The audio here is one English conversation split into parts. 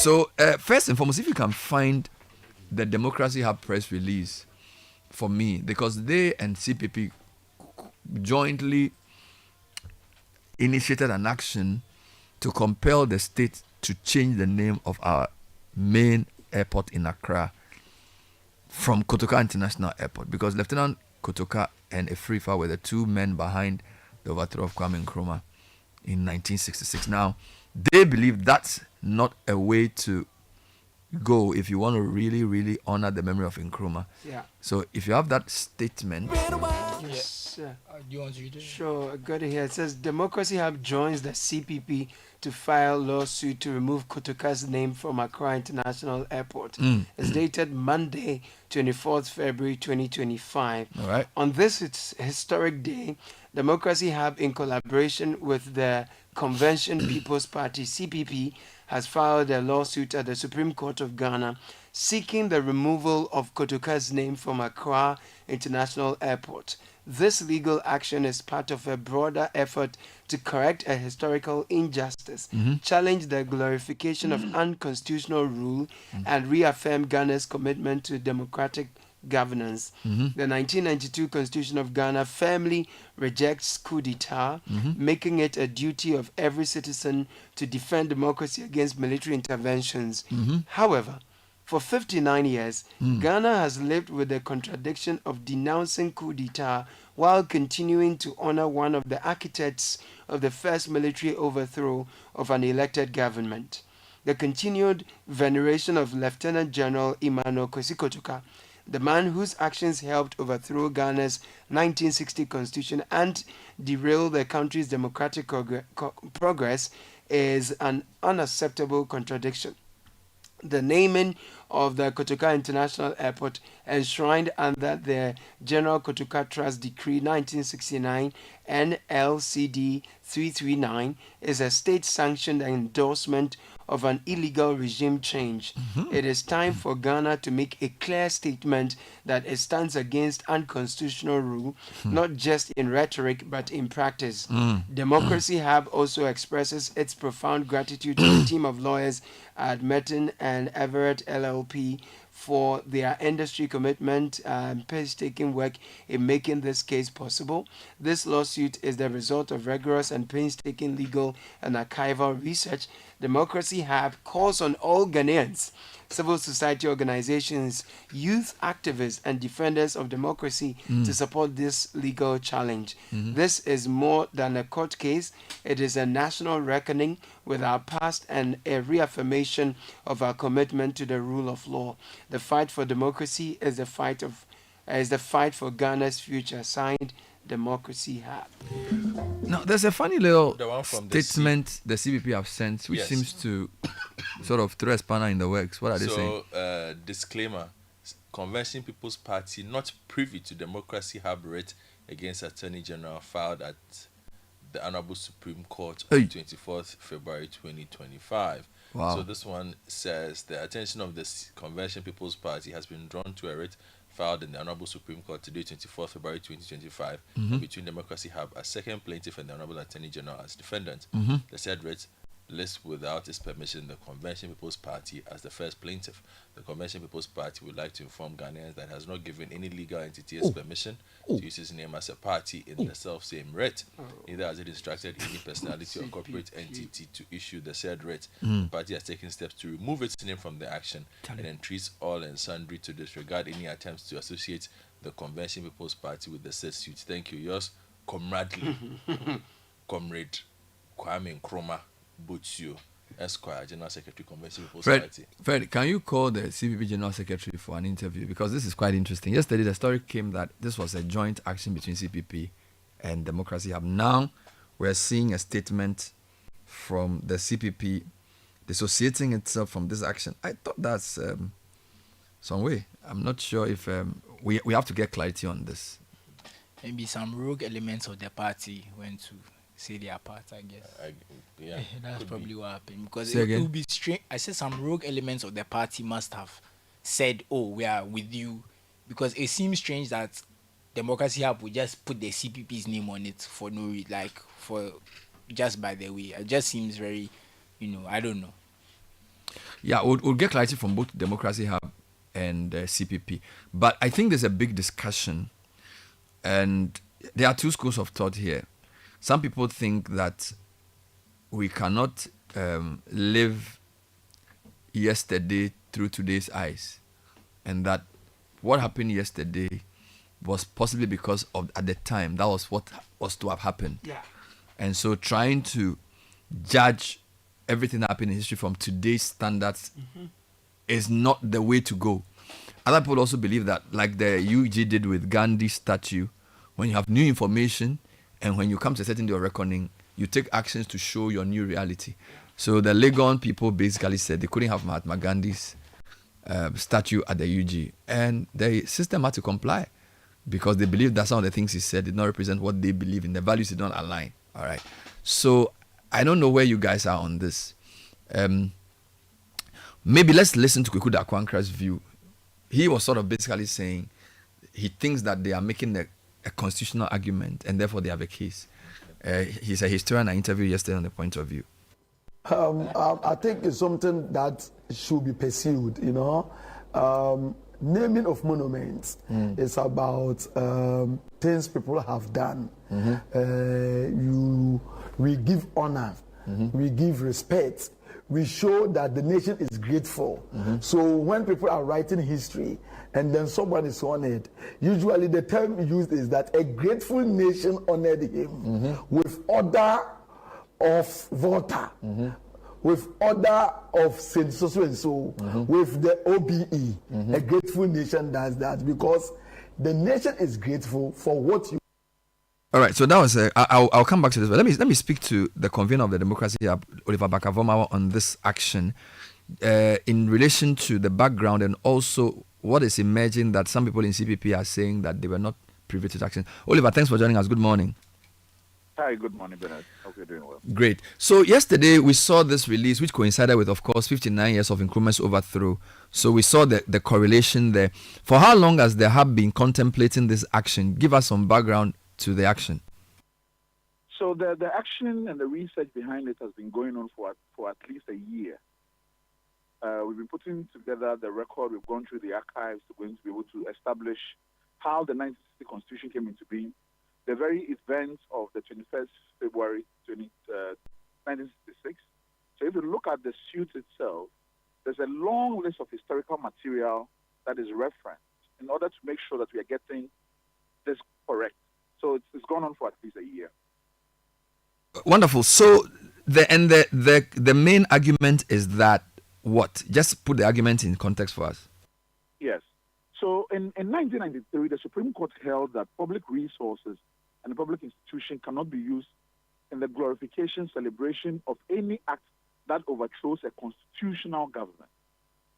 So, first and foremost, if you can find the Democracy Hub press release for me, because they and CPP jointly initiated an action to compel the state to change the name of our main airport in Accra from Kotoka International Airport, because Lieutenant Kotoka and Efrifa were the two men behind the overthrow of Kwame Nkrumah in 1966. Now, they believe that's not a way to go if you want to really, really honor the memory of Nkrumah. Yeah. So if you have that statement, Yes. Do you want to read it? Sure, I got it here. It says Democracy Hub joins the CPP to file lawsuit to remove Kotoka's name from Accra International Airport. It's dated Monday, 24th February 2025. all right. On this historic day, Democracy Hub, in collaboration with the Convention People's Party (CPP), has filed a lawsuit at the Supreme Court of Ghana seeking the removal of Kotoka's name from Accra International Airport. This legal action is part of a broader effort to correct a historical injustice, challenge the glorification of unconstitutional rule, and reaffirm Ghana's commitment to democratic governance. The 1992 Constitution of Ghana firmly rejects coup d'etat, making it a duty of every citizen to defend democracy against military interventions. However, for 59 years, Ghana has lived with the contradiction of denouncing coup d'etat while continuing to honor one of the architects of the first military overthrow of an elected government. The continued veneration of Lieutenant General Emmanuel Kotoka, the man whose actions helped overthrow Ghana's 1960 constitution and derail the country's democratic progress, is an unacceptable contradiction. The naming of the Kotoka International Airport, enshrined under the General Kotoka Trust Decree 1969 NLCD 339, is a state-sanctioned endorsement of an illegal regime change. It is time for Ghana to make a clear statement that it stands against unconstitutional rule, not just in rhetoric but in practice. Democracy Hub also expresses its profound gratitude to the team of lawyers at Merton and Everett LLP for their industry commitment and painstaking work in making this case possible. This lawsuit is the result of rigorous and painstaking legal and archival research. Democracy Hub calls on all Ghanaians, civil society organizations, youth activists, and defenders of democracy to support this legal challenge. This is more than a court case. It is a national reckoning with our past and a reaffirmation of our commitment to the rule of law. The fight for democracy is the fight for Ghana's future. Signed, Democracy Hub. Now, there's a funny little The one from statement the CPP have sent, which Yes. seems to sort of throw a spanner in the works. What are they saying? So, disclaimer: Convention People's Party not privy to Democracy Hub writ against Attorney General filed at the Honorable Supreme Court on Hey. 24th February 2025. Wow. So this one says the attention of the Convention People's Party has been drawn to a writ filed in the Honorable Supreme Court today, 24th February 2025, between Democracy Hub as second plaintiff and the Honorable Attorney General as defendant. The said writ lists without its permission the Convention People's Party as the first plaintiff. The Convention People's Party would like to inform Ghanaians that it has not given any legal entity its permission to use its name as a party in the self-same writ. Neither has it instructed any personality or corporate entity to issue the said writ. The party has taken steps to remove its name from the action and entreats all and sundry to disregard any attempts to associate the Convention People's Party with the said suit. Thank you. Yours, comradely, Comrade Kwame Nkrumah Butsu, Esquire, General Secretary, Convention People's Party. Fred, can you call the CPP General Secretary for an interview? Because this is quite interesting. Yesterday, the story came that this was a joint action between CPP and Democracy Hub. Now, we're seeing a statement from the CPP dissociating itself from this action. I thought that's some way. I'm not sure if we have to get clarity on this. Maybe some rogue elements of the party went to say their part, I guess. Yeah, That's probably what happened. Because Say it again? would be strange. I said some rogue elements of the party must have said, "Oh, we are with you," because it seems strange that Democracy Hub would just put the CPP's name on it for no reason, like for just by the way. It just seems very, I don't know. Yeah, we'll get clarity from both Democracy Hub and CPP. But I think there's a big discussion, and there are two schools of thought here. Some people think that we cannot live yesterday through today's eyes, and that what happened yesterday was possibly because of at the time that was what was to have happened. Yeah. And so trying to judge everything that happened in history from today's standards is not the way to go. Other people also believe that, like the UG did with Gandhi's statue, when you have new information and when you come to a certain day of reckoning, you take actions to show your new reality. So the Legon people basically said they couldn't have Mahatma Gandhi's statue at the UG, and the system had to comply because they believed that some of the things he said did not represent what they believe in. The values did not align. All right. So I don't know where you guys are on this. Maybe let's listen to Kweku Dakwankra's view. He was sort of basically saying he thinks that they are making a constitutional argument and therefore they have a case. He's a historian I interviewed yesterday on the point of view. I think it's something that should be pursued, you know. Naming of monuments is about things people have done. We give honor, we give respect, we show that the nation is grateful. So when people are writing history and then someone is honored, usually the term used is that a grateful nation honored him with order of Volta, with order of Saint so and so, with the OBE. A grateful nation does that because the nation is grateful for what you. All right, so that was. I'll come back to this, but let me speak to the convener of the Democracy Hub, Oliver Bakavomawa, on this action in relation to the background and also what is emerging that some people in CPP are saying that they were not privy to the action. Oliver, thanks for joining us. Good morning. Hi, good morning, Bernard. Hope you're doing well. Great. So yesterday we saw this release, which coincided with, of course, 59 years of Nkrumah's overthrow. So we saw the correlation there. For how long has the hub been contemplating this action? Give us some background to the action. So the action and the research behind it has been going on for at least a year. We've been putting together the record. We've gone through the archives to be able to establish how the 1960 Constitution came into being, the very events of the 21st February 1966. So if you look at the suit itself, there's a long list of historical material that is referenced in order to make sure that we are getting this correct. So it's gone on for at least a year. Wonderful. So the main argument is that what? Just put the argument in context for us. Yes. So in 1993, the Supreme Court held that public resources and the public institution cannot be used in the glorification, celebration of any act that overthrows a constitutional government.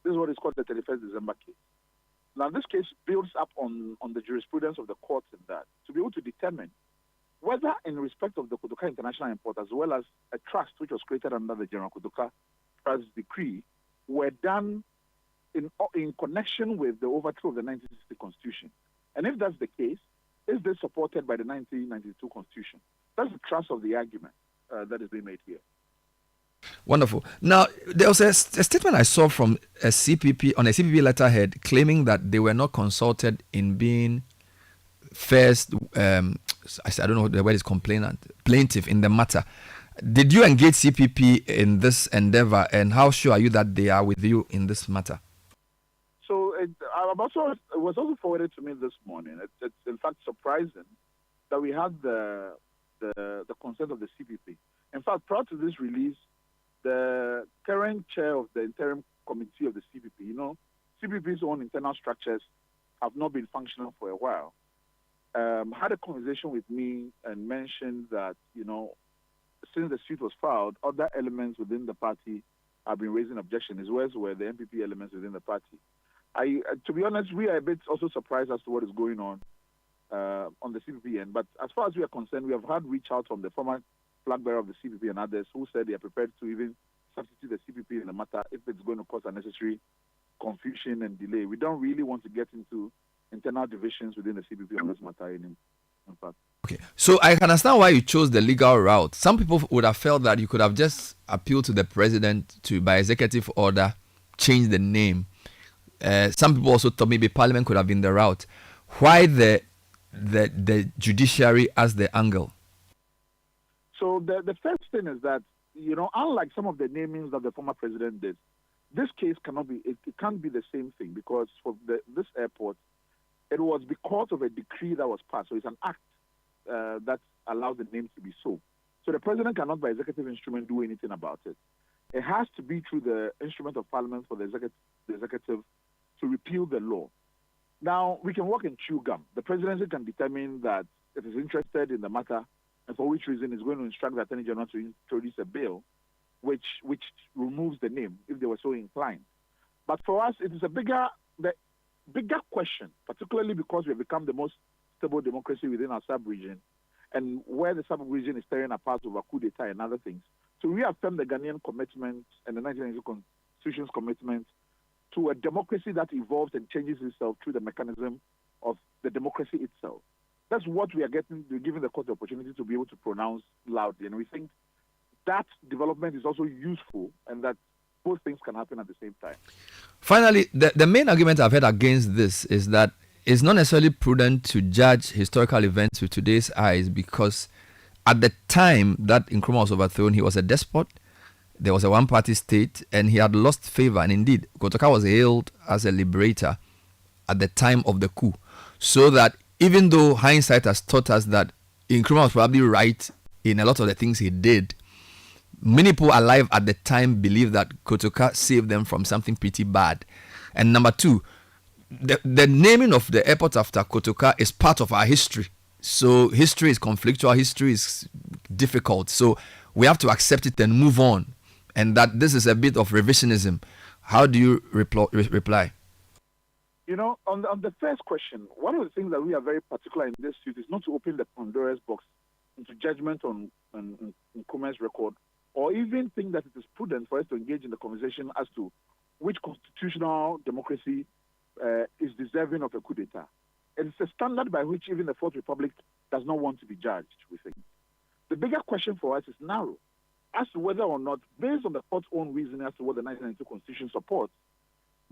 This is what is called the 31st December case. Now, this case builds up on the jurisprudence of the courts in that to be able to determine whether, in respect of the Kotoka International Import, as well as a trust which was created under the General Kotoka Trust Decree, were done in connection with the overthrow of the 1960 Constitution. And if that's the case, is this supported by the 1992 Constitution? That's the thrust of the argument that is being made here. Wonderful. Now, there was a statement I saw from a CPP on a CPP letterhead claiming that they were not consulted in being first, I don't know what the word is, plaintiff in the matter. Did you engage CPP in this endeavor, and how sure are you that they are with you in this matter? So it was also forwarded to me this morning. It's in fact surprising that we had the consent of the CPP. In fact, prior to this release, the current chair of the interim committee of the CPP, CPP's own internal structures have not been functional for a while, had a conversation with me and mentioned that, since the suit was filed, other elements within the party have been raising objections, as well as were the MPP elements within the party. To be honest, we are a bit also surprised as to what is going on the CPP end. But as far as we are concerned, we have had reach out from the former flag bearer of the CPP and others who said they are prepared to even substitute the CPP in the matter if it's going to cause unnecessary confusion and delay. We don't really want to get into internal divisions within the CPP on this matter in fact. Okay, so I can understand why you chose the legal route. Some people would have felt that you could have just appealed to the president to, by executive order, change the name. Some people also thought maybe Parliament could have been the route. Why the judiciary as the angle? So the first thing is that, unlike some of the namings that the former president did, this case cannot be, it can't be the same thing, because for this airport, it was because of a decree that was passed. So it's an act that allows the name to be so. So the president cannot, by executive instrument, do anything about it. It has to be through the instrument of parliament for the executive to repeal the law. Now, we can work in chew gum. The presidency can determine that it is interested in the matter, and for which reason it's going to instruct the Attorney General to introduce a bill which removes the name if they were so inclined. But for us, it is the bigger question, particularly because we have become the most stable democracy within our sub-region, and where the sub-region is tearing apart over coup d'etat and other things, to reaffirm the Ghanaian commitment and the 1992 Constitution's commitment to a democracy that evolves and changes itself through the mechanism of the democracy itself. That's what we are giving the court the opportunity to be able to pronounce loudly. And we think that development is also useful, and that both things can happen at the same time. Finally, the main argument I've heard against this is that it's not necessarily prudent to judge historical events with today's eyes, because at the time that Nkrumah was overthrown, he was a despot. There was a one-party state, and he had lost favor. And indeed, Kotoka was hailed as a liberator at the time of the coup. So that even though hindsight has taught us that Nkrumah was probably right in a lot of the things he did, many people alive at the time believe that Kotoka saved them from something pretty bad. And number two, the naming of the airport after Kotoka is part of our history. So history is conflictual, history is difficult. So we have to accept it and move on. And that this is a bit of revisionism. How do you reply? On the first question, one of the things that we are very particular in this suit is not to open the Pandora's box into judgment on Nkrumah's record, or even think that it is prudent for us to engage in the conversation as to which constitutional democracy is deserving of a coup d'etat. It's a standard by which even the Fourth Republic does not want to be judged, we think. The bigger question for us is narrow, as to whether or not, based on the court's own reasoning as to what the 1992 Constitution supports,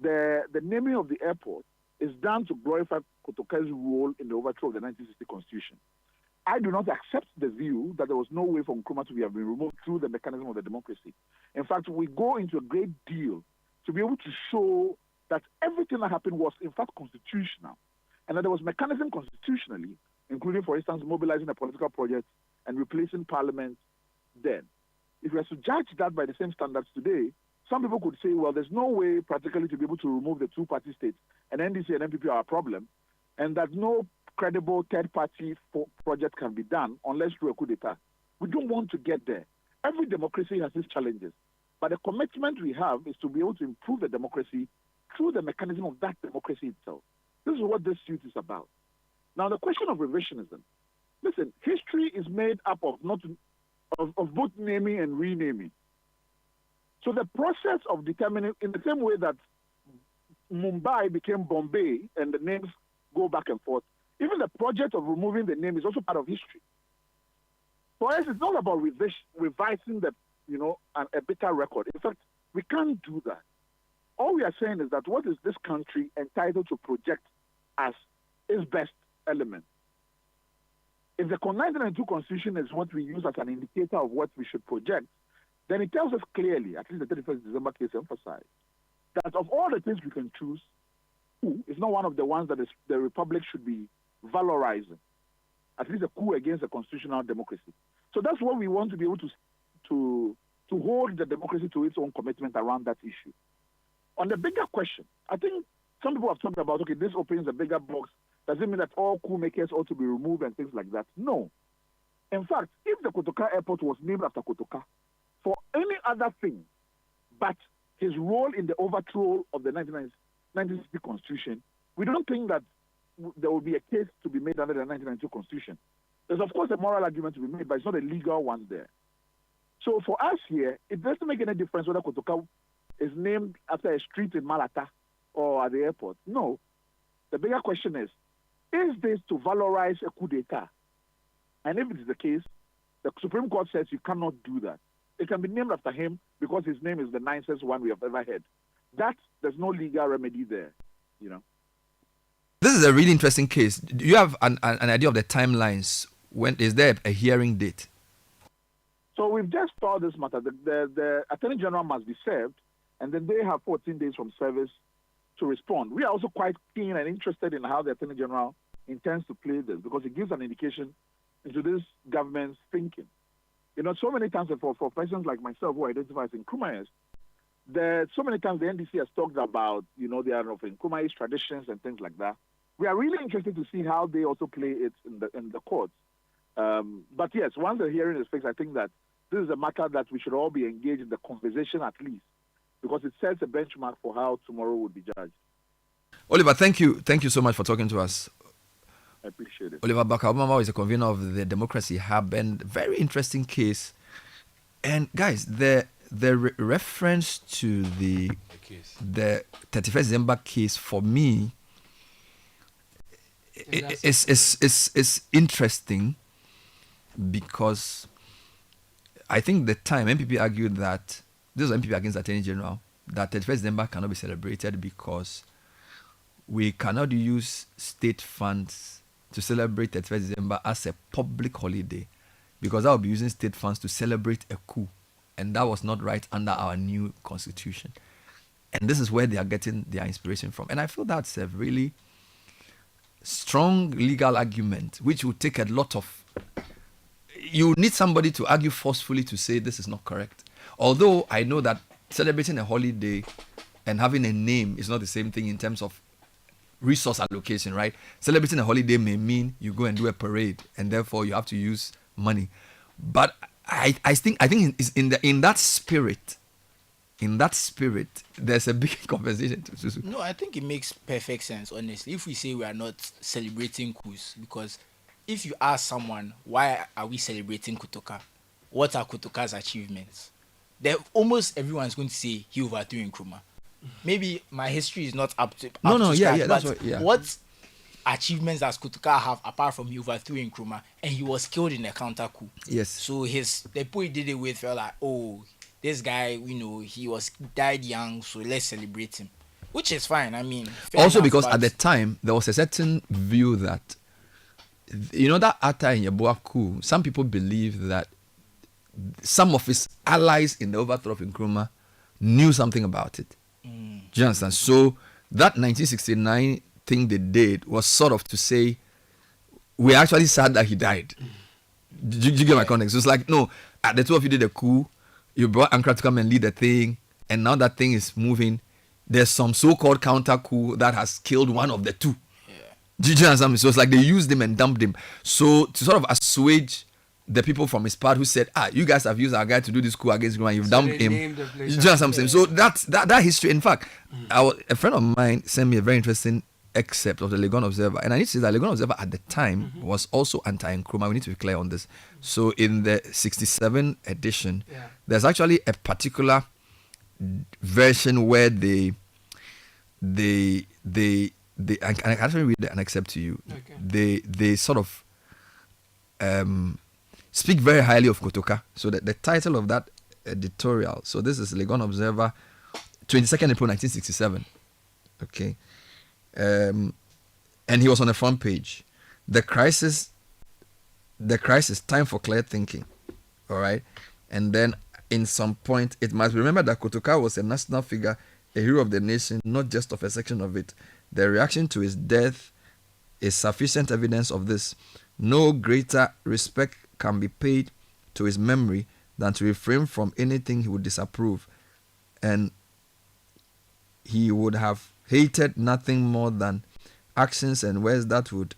the naming of the airport is done to glorify Kotoka's role in the overthrow of the 1960 Constitution. I do not accept the view that there was no way for Nkrumah to have been removed through the mechanism of the democracy. In fact, we go into a great deal to be able to show that everything that happened was, in fact, constitutional, and that there was mechanism constitutionally, including, for instance, mobilizing a political project and replacing parliament then. If we are to judge that by the same standards today, some people could say, well, there's no way practically to be able to remove the two-party states, and NDC and NPP are a problem, and that no credible third-party project can be done unless through a coup d'etat. We don't want to get there. Every democracy has its challenges, but the commitment we have is to be able to improve the democracy through the mechanism of that democracy itself. This is what this suit is about. Now, the question of revisionism. Listen, history is made up of both naming and renaming. So the process of determining, in the same way that Mumbai became Bombay and the names go back and forth, even the project of removing the name is also part of history. For us, it's not about revising a bitter record. In fact, we can't do that. All we are saying is that what is this country entitled to project as its best element? If the 1992 Constitution is what we use as an indicator of what we should project, then it tells us clearly, at least the 31st December case emphasized, that of all the things we can choose, coup is not one of the ones that the Republic should be valorizing, at least a coup against a constitutional democracy. So that's what we want to be able to hold the democracy to its own commitment around that issue. On the bigger question, I think some people have talked about, okay, this opens a bigger box. Does it mean that all coup makers ought to be removed and things like that? No. In fact, if the Kotoka airport was named after Kotoka, for any other thing but his role in the overthrow of the 1960 Constitution, we don't think that there will be a case to be made under the 1992 Constitution. There's, of course, a moral argument to be made, but it's not a legal one there. So for us here, it doesn't make any difference whether Kotoka is named after a street in Malata or at the airport. No. The bigger question is this to valorize a coup d'etat? And if it is the case, the Supreme Court says you cannot do that. It can be named after him because his name is the nicest one we have ever had. That, there's no legal remedy there, you know. This is a really interesting case. Do you have an idea of the timelines? When is there a hearing date? So we've just started this matter. The Attorney General must be served, and then they have 14 days from service to respond. We are also quite keen and interested in how the Attorney General intends to play this, because it gives an indication into this government's thinking. You know, so many times for persons like myself who identify as Nkrumahs, so many times the NDC has talked about, you know, there are of Nkrumahist traditions and things like that. We are really interested to see how they also play it in the courts. But yes, once the hearing is fixed, I think that this is a matter that we should all be engaged in the conversation at least, because it sets a benchmark for how tomorrow would be judged. Oliver, thank you so much for talking to us. I appreciate it. Oliver Bakabumama is a convener of the Democracy Hub, and very interesting case. And guys, the reference to the 31st December case for me is interesting, because I think the time MPP argued that this was MPP against the Attorney General, that 31st December cannot be celebrated because we cannot use state funds to celebrate 31st December as a public holiday, because that would be using state funds to celebrate a coup, and that was not right under our new constitution. And this is where they are getting their inspiration from. And I feel that's a really strong legal argument, which will take a lot of... You need somebody to argue forcefully to say this is not correct. Although I know that celebrating a holiday and having a name is not the same thing in terms of resource allocation, right? Celebrating a holiday may mean you go and do a parade, and therefore you have to use money. But I think it's in that spirit, there's a big conversation. No, I think it makes perfect sense, honestly, if we say we are not celebrating coups, because if you ask someone, why are we celebrating Kotoka? What are Kotoka's achievements? Almost everyone's going to say he overthrew Nkrumah. Maybe my history is not up to scratch, but what achievements does Kotoka have apart from he overthrew Nkrumah and he was killed in a counter coup? Yes. So the people he did it with felt like, oh, this guy, you know, he died young, so let's celebrate him, which is fine. I mean, also enough, because at the time there was a certain view that, you know, that after in Yeboah coup, some people believe that some of his allies in the overthrow of Nkrumah knew something about it. Do you understand? So that 1969 thing they did was sort of to say, we're actually sad that he died. Do you get my context? So it's like, no, the two of you did a coup, you brought Nkrumah to come and lead the thing, and now that thing is moving, there's some so-called counter coup that has killed one of the two. Do you understand? So it's like they used him and dumped him. So to sort of assuage the people from his part who said, you guys have used our guy to do this coup against Nkrumah, you've dumped him. Do you understand what I'm saying? So that history, in fact, a friend of mine sent me a very interesting excerpt of the Legon Observer, and I need to say that Legon Observer at the time was also anti-Nkrumah. We need to be clear on this. So in the 67 edition, there's actually a particular version where I can actually read an excerpt to you. Okay. They sort of speak very highly of Kotoka. So the title of that editorial, so this is Legon Observer, 22nd April 1967. Okay. And he was on the front page. The crisis, time for clear thinking. All right. And then in some point, it must be remembered that Kotoka was a national figure, a hero of the nation, not just of a section of it. The reaction to his death is sufficient evidence of this. No greater respect can be paid to his memory than to refrain from anything he would disapprove, and he would have hated nothing more than actions and words that would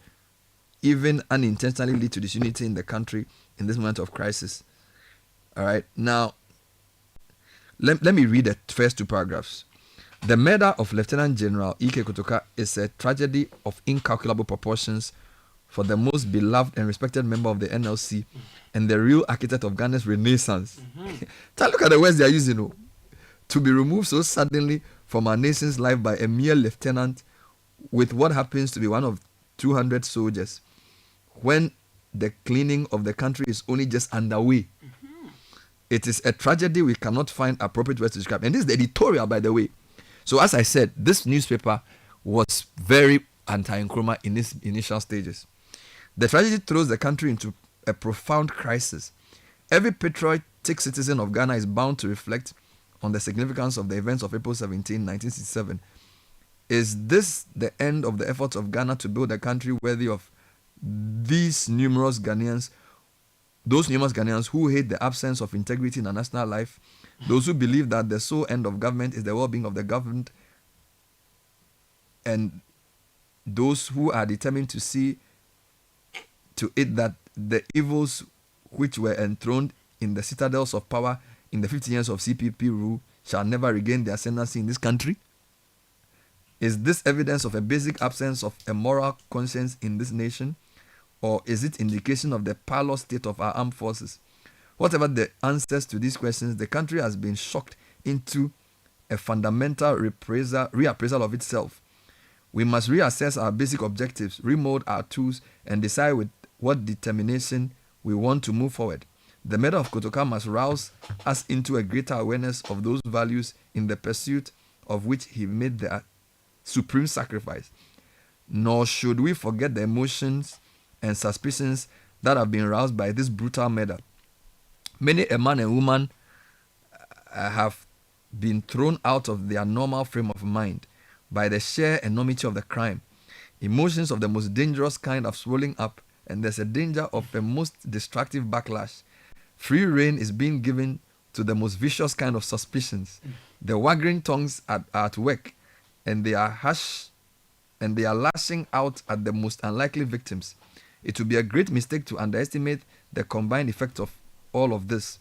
even unintentionally lead to disunity in the country in this moment of crisis. All right, now let me read the first two paragraphs. The murder of Lieutenant General E.K. Kotoka is a tragedy of incalculable proportions for the most beloved and respected member of the NLC and the real architect of Ghana's renaissance. Look at the words they are using. To be removed so suddenly from our nation's life by a mere lieutenant with what happens to be one of 200 soldiers, when the cleaning of the country is only just underway. It is a tragedy we cannot find appropriate words to describe. And this is the editorial, by the way. So as I said, this newspaper was very anti-Nkrumah in its initial stages. The tragedy throws the country into a profound crisis. Every patriotic citizen of Ghana is bound to reflect on the significance of the events of April 17, 1967. Is this the end of the efforts of Ghana to build a country worthy of those numerous Ghanaians who hate the absence of integrity in our national life, those who believe that the sole end of government is the well-being of the governed, and those who are determined to see to it that the evils which were enthroned in the citadels of power in the 50 years of CPP rule shall never regain their ascendancy in this country? Is this evidence of a basic absence of a moral conscience in this nation? Or is it indication of the parlous state of our armed forces? Whatever the answers to these questions, the country has been shocked into a fundamental reappraisal of itself. We must reassess our basic objectives, remold our tools, and decide with what determination we want to move forward. The murder of Kotoka must rouse us into a greater awareness of those values in the pursuit of which he made the supreme sacrifice. Nor should we forget the emotions and suspicions that have been roused by this brutal murder. Many a man and woman have been thrown out of their normal frame of mind by the sheer enormity of the crime. Emotions of the most dangerous kind have swelling up, and there's a danger of a most destructive backlash. Free rein is being given to the most vicious kind of suspicions. The wagging tongues are at work, and they are lashing out at the most unlikely victims. It would be a great mistake to underestimate the combined effect of all of this.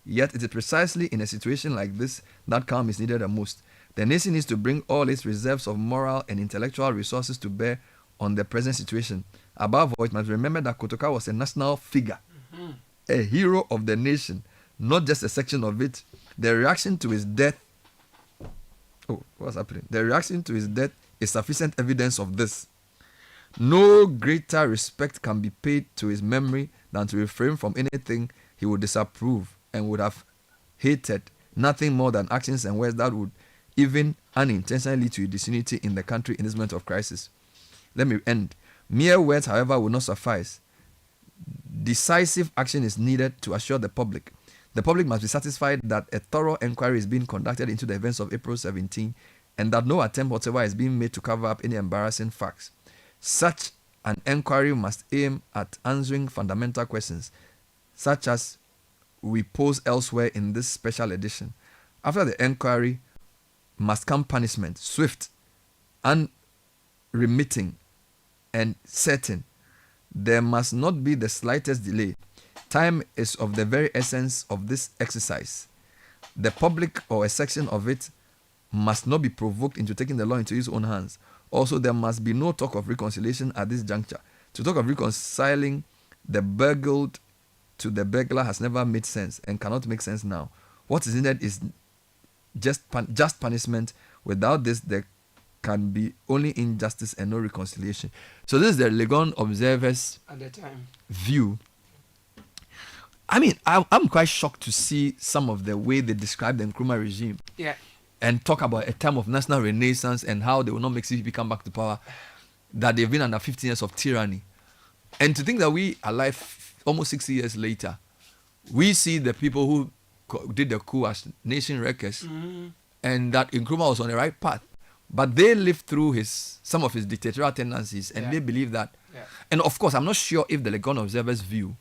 Yet it is precisely in a situation like this that calm is needed the most. The nation needs to bring all its reserves of moral and intellectual resources to bear on the present situation. Above all, it must remember that Kotoka was a national figure, a hero of the nation, not just a section of it. The reaction to his death is sufficient evidence of this. No greater respect can be paid to his memory than to refrain from anything he would disapprove and would have hated, nothing more than actions and words that would even unintentionally lead to disunity in the country in this moment of crisis. Let me end. Mere words, however, will not suffice. Decisive action is needed to assure the public. The public must be satisfied that a thorough inquiry is being conducted into the events of April 17 and that no attempt whatever is being made to cover up any embarrassing facts. Such an inquiry must aim at answering fundamental questions, such as we pose elsewhere in this special edition. After the inquiry must come punishment, swift, unremitting, and certain. There must not be the slightest delay. Time is of the very essence of this exercise. The public or a section of it must not be provoked into taking the law into its own hands. Also, there must be no talk of reconciliation at this juncture. To talk of reconciling the burgled to the burglar has never made sense and cannot make sense now. What is needed is just punishment. Without this, there can be only injustice and no reconciliation. So this is the Legon Observer's at the time view. I mean, I'm quite shocked to see some of the way they describe the Nkrumah regime. Yeah. And talk about a time of national renaissance and how they will not make CPP come back to power, that they've been under 15 years of tyranny. And to think that we are alive almost 60 years later, we see the people who did the coup as nation wreckers, and that Nkrumah was on the right path. But they lived through some of his dictatorial tendencies, and they believe that. Yeah. And of course, I'm not sure if the Legon Observer's view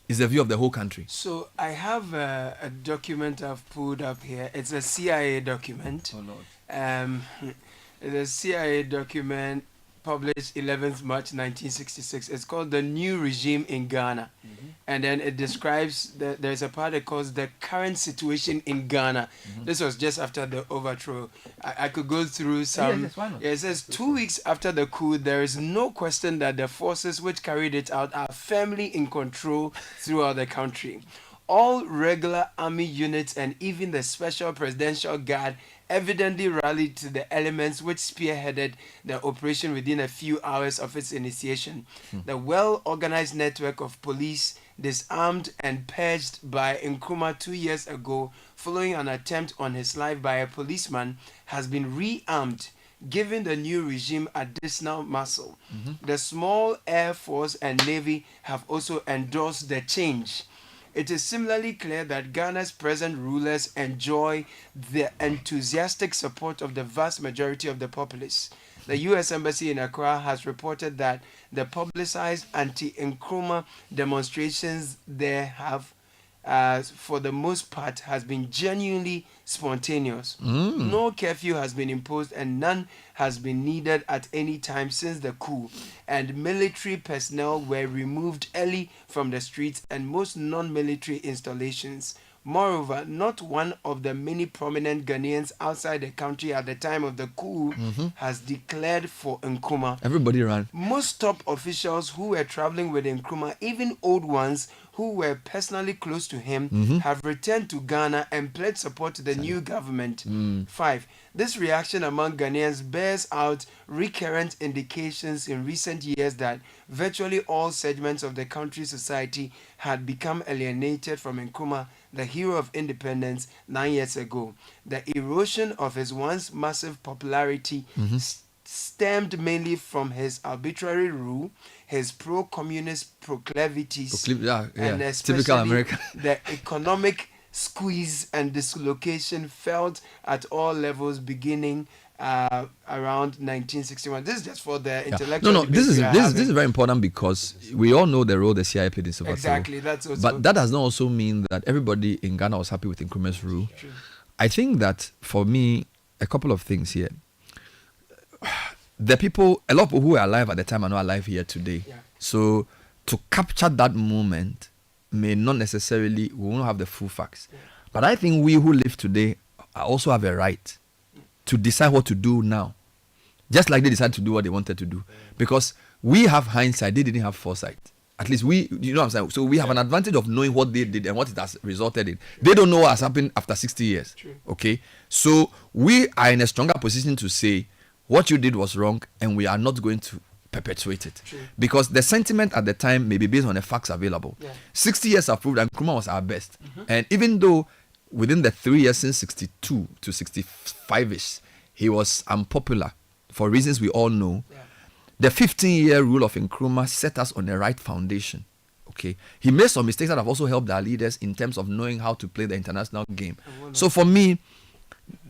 is the view of the whole country. So I have a document I've pulled up here. It's a CIA document. Oh, Lord. It's a CIA document published 11th March 1966. It's called The New Regime in Ghana. And then it describes, there's a part that calls the current situation in Ghana. This was just after the overthrow. I could go through some. Yes, why not? It says 2 weeks after the coup, there is no question that the forces which carried it out are firmly in control throughout the country. All regular army units and even the Special Presidential Guard evidently rallied to the elements which spearheaded the operation within a few hours of its initiation. The well-organized network of police disarmed and purged by Nkrumah 2 years ago following an attempt on his life by a policeman has been rearmed, giving the new regime additional muscle. The small Air Force and Navy have also endorsed the change. It is similarly clear that Ghana's present rulers enjoy the enthusiastic support of the vast majority of the populace. The U.S. Embassy in Accra has reported that the publicized anti-Nkrumah demonstrations there have, for the most part, has been genuinely spontaneous. No curfew has been imposed and none has been needed at any time since the coup, and military personnel were removed early from the streets and most non-military installations. Moreover, not one of the many prominent Ghanaians outside the country at the time of the coup has declared for Nkrumah. Everybody ran. Most top officials who were traveling with Nkrumah, even old ones who were personally close to him, have returned to Ghana and pledged support to the new government. 5. This reaction among Ghanaians bears out recurrent indications in recent years that virtually all segments of the country's society had become alienated from Nkrumah, the hero of independence, 9 years ago. The erosion of his once massive popularity stemmed mainly from his arbitrary rule, his pro-communist proclivities, and especially typical American. the economic squeeze and dislocation felt at all levels beginning around 1961. This is just for the intellectual. No. This is very important because we all know the role the CIA played in Silver. Exactly, that's also. But that does not also mean that everybody in Ghana was happy with Nkrumah's rule. True. I think that for me, a couple of things here. The people, a lot of people who were alive at the time are not alive here today. Yeah. So to capture that moment may not necessarily, we won't have the full facts. Yeah. But I think we who live today also have a right to decide what to do now. Just like they decided to do what they wanted to do. Because we have hindsight, they didn't have foresight. At least we, you know what I'm saying? So we have an advantage of knowing what they did and what it has resulted in. They don't know what has happened after 60 years. True. Okay? So we are in a stronger position to say, what you did was wrong and we are not going to perpetuate it. True. Because the sentiment at the time may be based on the facts available. Yeah. 60 years have proved that Nkrumah was our best. And even though within the 3 years since 62 to 65-ish, he was unpopular for reasons we all know, the 15-year rule of Nkrumah set us on the right foundation. Okay, he made some mistakes that have also helped our leaders in terms of knowing how to play the international game. So for me,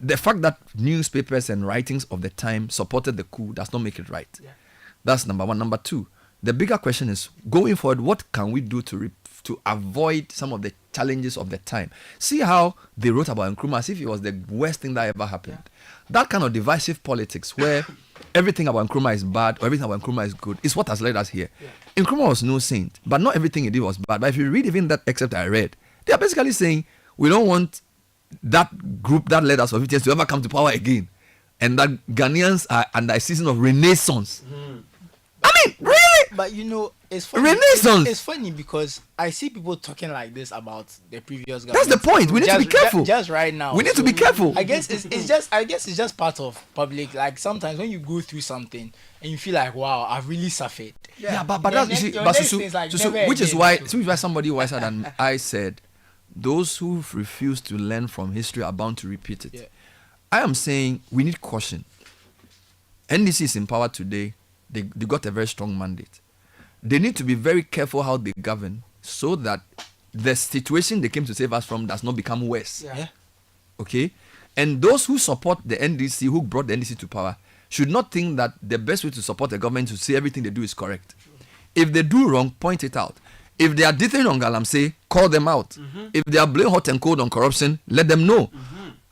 the fact that newspapers and writings of the time supported the coup does not make it right. Yeah. That's number one. Number two, the bigger question is, going forward, what can we do to avoid some of the challenges of the time? See how they wrote about Nkrumah as if it was the worst thing that ever happened. Yeah. That kind of divisive politics where everything about Nkrumah is bad or everything about Nkrumah is good is what has led us here. Yeah. Nkrumah was no saint, but not everything he did was bad. But if you read even that excerpt I read, they are basically saying, we don't want that group that led us for 50 years to ever come to power again, and that Ghanaians are under a season of renaissance. I mean, really? But you know, it's funny. Renaissance. It's funny because I see people talking like this about the previous government. That's the point. We need to be careful. Just right now. We need to be careful. I guess it's just part of public. Like sometimes when you go through something and you feel like, wow, I've really suffered. Yeah, but that's, you see, but Susu, which is why somebody wiser than I said, those who refuse to learn from history are bound to repeat it. Yeah. I am saying we need caution. NDC is in power today. They got a very strong mandate. They need to be very careful how they govern so that the situation they came to save us from does not become worse. Yeah. Okay? And those who support the NDC, who brought the NDC to power, should not think that the best way to support the government is to say everything they do is correct. If they do wrong, point it out. If they are dithering on galamsey, call them out. If they are blowing hot and cold on corruption, let them know.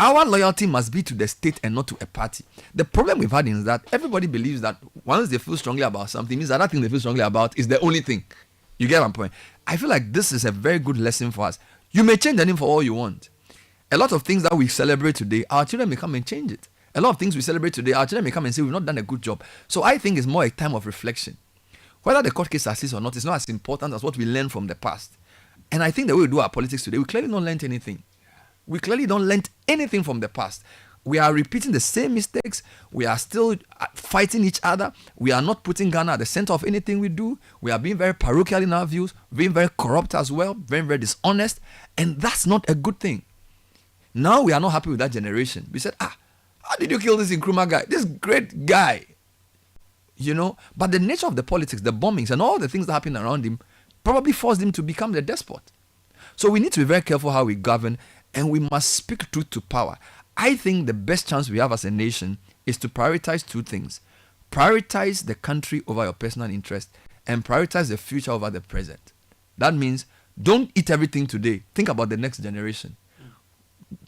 Our loyalty must be to the state and not to a party. The problem we've had is that everybody believes that once they feel strongly about something, means that thing they feel strongly about is the only thing. You get my point? I feel like this is a very good lesson for us. You may change the name for all you want. A lot of things that we celebrate today, our children may come and change it. A lot of things we celebrate today, our children may come and say we've not done a good job. So I think it's more a time of reflection. Whether the court case assists or not is not as important as what we learn from the past. And I think the way we do our politics today, we clearly don't learn anything. We clearly don't learn anything from the past. We are repeating the same mistakes. We are still fighting each other. We are not putting Ghana at the center of anything we do. We are being very parochial in our views, being very corrupt as well, very, very dishonest. And that's not a good thing. Now we are not happy with that generation. We said, how did you kill this Nkrumah guy? This great guy. You know, but the nature of the politics, the bombings and all the things that happen around him probably forced him to become the despot. So we need to be very careful how we govern, and we must speak truth to power. I think the best chance we have as a nation is to prioritize two things. Prioritize the country over your personal interest, and prioritize the future over the present. That means don't eat everything today. Think about the next generation.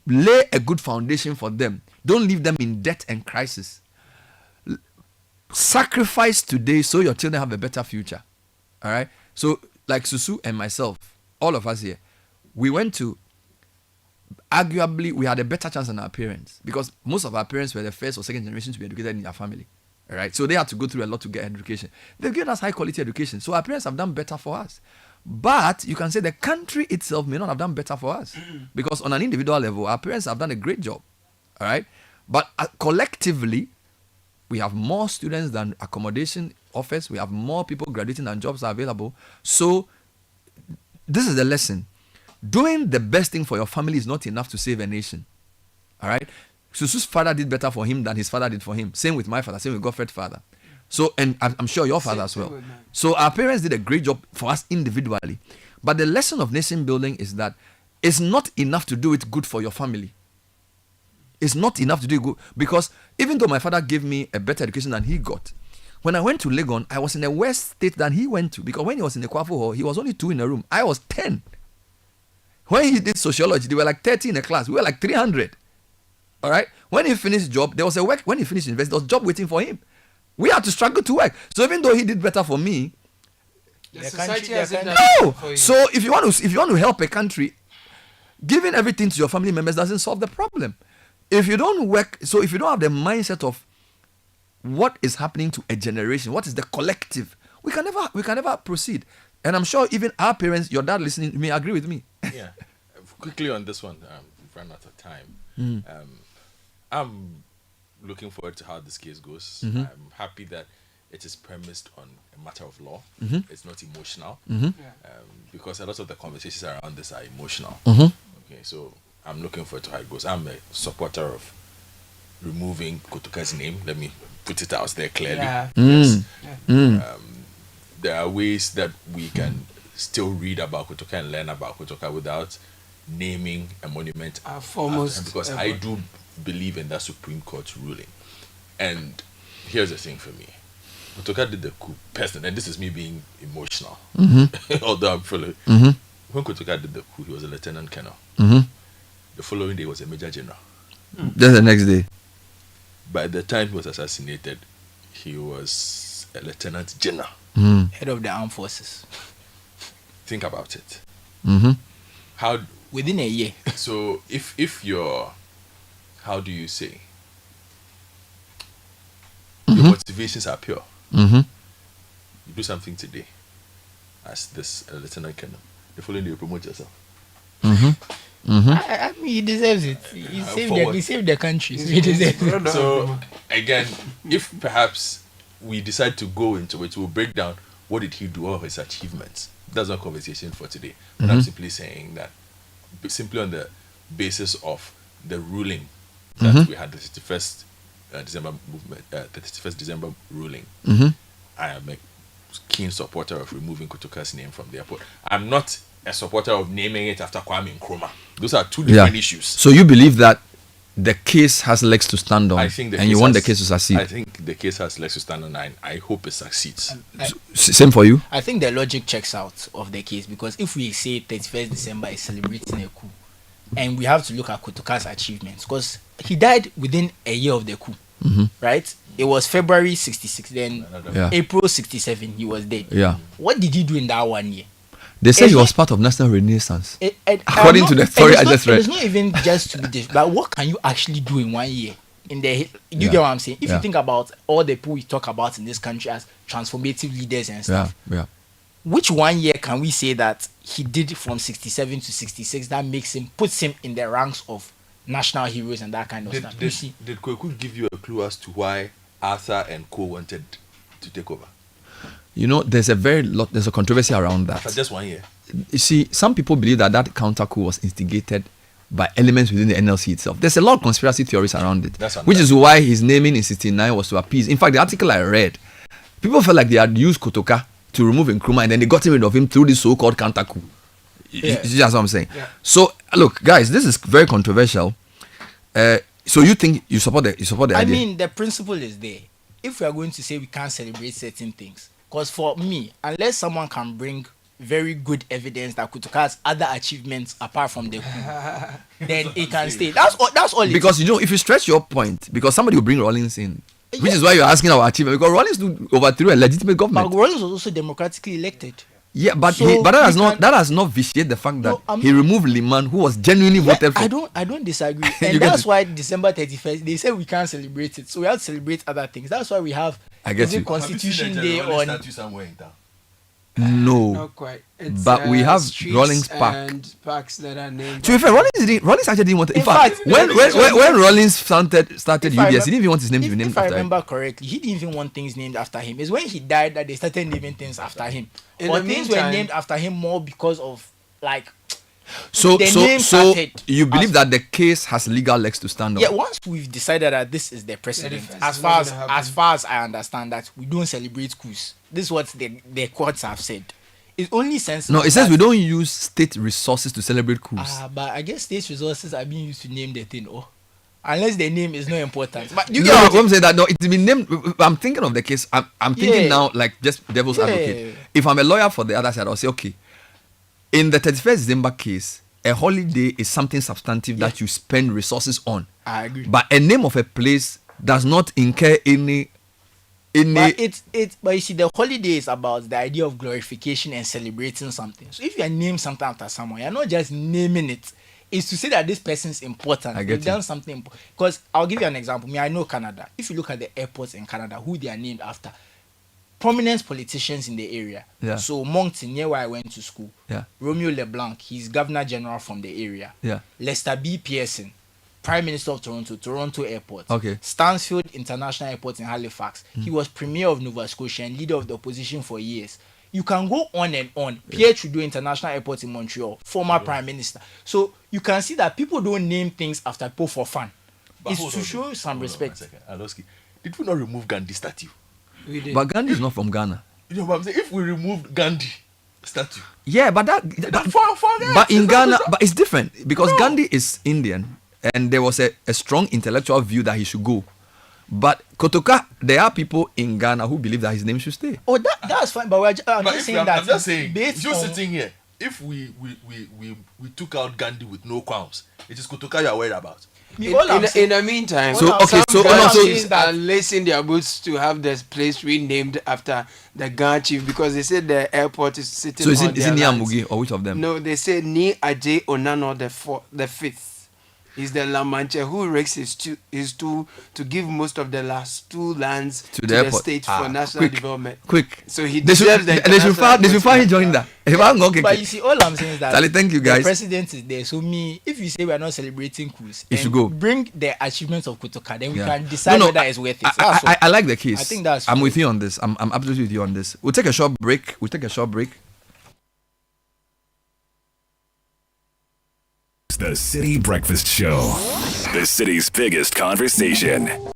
Lay a good foundation for them. Don't leave them in debt and crisis. Sacrifice today so your children have a better future. All right? So, like Susu and myself, all of us here, we went to, arguably, we had a better chance than our parents, because most of our parents were the first or second generation to be educated in their family. All right? So they had to go through a lot to get education. They've given us high quality education. So our parents have done better for us. But you can say the country itself may not have done better for us, because on an individual level, our parents have done a great job. All right? But collectively, we have more students than accommodation offers. We have more people graduating than jobs are available. So this is the lesson. Doing the best thing for your family is not enough to save a nation. All right? Susu's father did better for him than his father did for him. Same with my father. Same with Godfred's father. So, and I'm sure your father as well. So our parents did a great job for us individually. But the lesson of nation building is that it's not enough to do it good for your family. It's not enough to do it good, because even though my father gave me a better education than he got, when I went to Legon, I was in a worse state than he went to, because when he was in the Kwafu Hall, he was only 2 in a room. I was 10. When he did sociology, they were like 30 in a class. We were like 300. All right? When he finished job, there was a work. When he finished university, there was a job waiting for him. We had to struggle to work. So even though he did better for me, the society hasn't done no. for you. So if you want to help a country, giving everything to your family members doesn't solve the problem. If you don't work, so if you don't have the mindset of what is happening to a generation, what is the collective, we can never proceed. And I'm sure even our parents, your dad listening, may agree with me. Yeah. Quickly on this one, we've run out of time. I'm looking forward to how this case goes. I'm happy that it is premised on a matter of law. It's not emotional, because a lot of the conversations around this are emotional. Okay, so I'm looking forward to how it goes. I'm a supporter of removing Kotoka's name. Let me put it out there clearly. Yes. There are ways that we can still read about Kotoka and learn about Kotoka without naming a monument. Foremost, because I do believe in that Supreme Court ruling. And here's the thing for me. Kotoka did the coup, personally, and this is me being emotional, although I'm fully. When Kotoka did the coup, he was a lieutenant colonel. The following day was a major general. Just the next day. By the time he was assassinated, he was a lieutenant general. Head of the armed forces. Think about it. How within a year. So if you're, how do you say, your motivations are pure. You do something today as this lieutenant colonel. The following day you promote yourself. I mean, he deserves it. He saved the country, so he deserves it. So again, if perhaps we decide to go into it, we'll break down what did he do, all his achievements. That's not conversation for today. But I'm simply saying that, simply on the basis of the ruling that we had, the 31st December movement, 31st December ruling, I am a keen supporter of removing Kotoka's name from the airport. I'm not a supporter of naming it after Kwame Nkrumah. Those are two different issues. So you believe that the case has legs to stand on, I think and you want the case to succeed? I think the case has legs to stand on, and I hope it succeeds. Same for you? I think the logic checks out of the case, because if we say 31st December is celebrating a coup, and we have to look at Kotoka's achievements, because he died within a year of the coup, right? It was February 66, then April 67, he was dead. What did he do in that 1 year? They say he was part of National Renaissance. According to the story I just read. It's not even just to be this, but what can you actually do in 1 year? You get what I'm saying? If you think about all the people we talk about in this country as transformative leaders and stuff, which 1 year can we say that he did from 67 to 66 that puts him in the ranks of national heroes and that kind of stuff? Did Kweku give you a clue as to why Arthur and Co wanted to take over? You know, there's a controversy around that. For just 1 year. You see, some people believe that counter coup was instigated by elements within the NLC itself. There's a lot of conspiracy theories around it, which is why his naming in 69 was to appease. In fact, the article I read, people felt like they had used Kotoka to remove Nkrumah and then they got rid of him through this so-called counter coup. Yeah. That's what I'm saying. Yeah. So, look, guys, this is very controversial. So you think you support the idea? I mean, the principle is there. If we are going to say we can't celebrate certain things, because for me, unless someone can bring very good evidence that Kotoka has other achievements apart from the coup, then it can stay. That's all. Because you know, if you stretch your point, because somebody will bring Rawlings in, which is why you're asking our achievement. Because Rawlings overthrew a legitimate government. But Rawlings was also democratically elected. Yeah, but that has not vitiated the fact that he removed Liman, who was genuinely voted for. I don't disagree, and that's why December 31st they said we can't celebrate it, so we have to celebrate other things. That's why we have Constitution Day on. Somewhere in town? No, not quite. It's, but we have streets Rawlings Park and parks that are named. To be fair, Rawlings actually didn't want. In fact, when Rawlings started UBS, he didn't even want his name to be named after him. If I remember correctly, he didn't even want things named after him. It's when he died that they started naming things after him. Or things were named after him more because of like. So you believe that the case has legal legs to stand on? Yeah, once we've decided that this is the precedent, as far as I understand that we don't celebrate coups. This is what the courts have said. It's only sensible. No, it says we don't use state resources to celebrate coups. But I guess state resources are being used to name the thing, unless the name is not important. But you know what I'm saying? That no, it's been named. I'm thinking of the case. I'm thinking now like just devil's advocate. If I'm a lawyer for the other side, I'll say okay. In the 31st December case, a holiday is something substantive that you spend resources on. I agree. But a name of a place does not incur any. But you see, the holiday is about the idea of glorification and celebrating something. So if you name something after someone, you're not just naming it. It's to say that this person is important. They've done something. Because I'll give you an example. I know Canada. If you look at the airports in Canada, who they are named after, prominent politicians in the area. Yeah. So Moncton, near where I went to school. Yeah. Romeo LeBlanc, he's Governor General from the area. Yeah. Lester B. Pearson, Prime Minister of Toronto Airport. Okay. Stansfield International Airport in Halifax. He was Premier of Nova Scotia and Leader of the Opposition for years. You can go on and on. Pierre Trudeau International Airport in Montreal, former Prime Minister. So you can see that people don't name things after people for fun. But it's to show some respect. Aloski, did we not remove Gandhi statue? We did. But Gandhi is not from Ghana. You know what I'm saying? If we removed Gandhi statue. Yeah, but but in Ghana, but it's different because Gandhi is Indian and there was a strong intellectual view that he should go. But Kotoka, there are people in Ghana who believe that his name should stay. Oh, that's fine. But I'm just saying, you're sitting here. If we took out Gandhi with no qualms, it is Kotoka you are worried about. In the meantime, so are lacing their boots to have this place renamed after the Ghana chief because they said the airport is sitting. So is it Niamugi or which of them? No, they say Ni Aje Onano the fifth. He's the La Mancha who rakes his tool to give most of the last two lands to the state for national development. Quick. So he deserves they should finally join that. But you see, all I'm saying is that Charlie, thank you guys. The president is there. So if you say we are not celebrating coups, you should go. Bring the achievements of Kotoka, then we can decide whether it's worth it. I like the case. I think that's I'm with you on this. I'm absolutely with you on this. We'll take a short break. The City Breakfast Show, the city's biggest conversation.